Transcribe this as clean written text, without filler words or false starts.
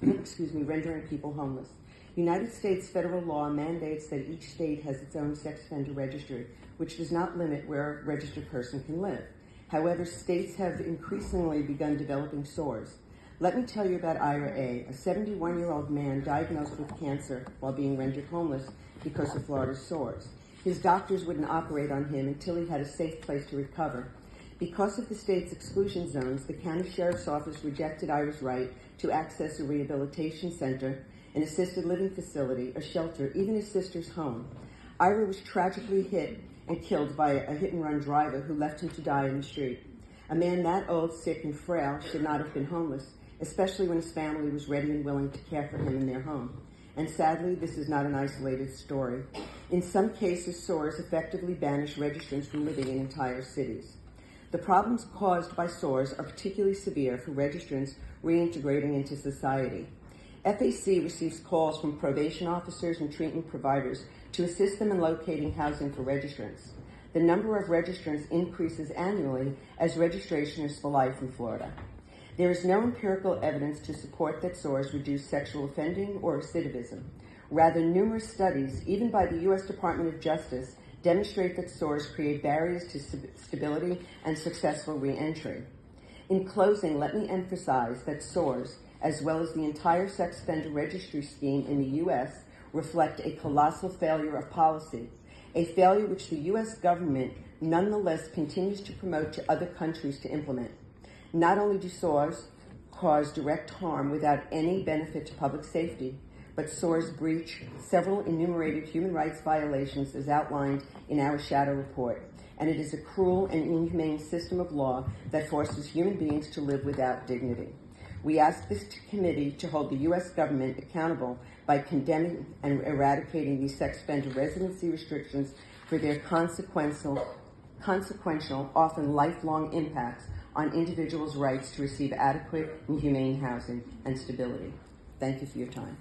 rendering people homeless. United States federal law mandates that each state has its own sex offender registry, which does not limit where a registered person can live. However, states have increasingly begun developing SORRs. Let me tell you about Ira A., a 71-year-old man diagnosed with cancer while being rendered homeless because of Florida's SORRs. His doctors wouldn't operate on him until he had a safe place to recover. Because of the state's exclusion zones, the county sheriff's office rejected Ira's right to access a rehabilitation center, an assisted living facility, a shelter, even his sister's home. Ira was tragically hit and killed by a hit-and-run driver who left him to die in the street. A man that old, sick, and frail should not have been homeless, especially when his family was ready and willing to care for him in their home. And sadly, this is not an isolated story. In some cases, SORRs effectively banish registrants from living in entire cities. The problems caused by SORRs are particularly severe for registrants reintegrating into society. FAC receives calls from probation officers and treatment providers to assist them in locating housing for registrants. The number of registrants increases annually as registration is for life in Florida. There is no empirical evidence to support that SORRs reduce sexual offending or recidivism. Rather, numerous studies, even by the U.S. Department of Justice, demonstrate that SORRs create barriers to stability and successful reentry. In closing, let me emphasize that SORRs, as well as the entire sex offender registry scheme in the U.S., reflect a colossal failure of policy, a failure which the U.S. government nonetheless continues to promote to other countries to implement. Not only do SORRs cause direct harm without any benefit to public safety, but SORRs breach several enumerated human rights violations as outlined in our shadow report, and it is a cruel and inhumane system of law that forces human beings to live without dignity. We ask this committee to hold the U.S. government accountable by condemning and eradicating these sex offender residency restrictions for their consequential, often lifelong impacts on individuals' rights to receive adequate and humane housing and stability. Thank you for your time.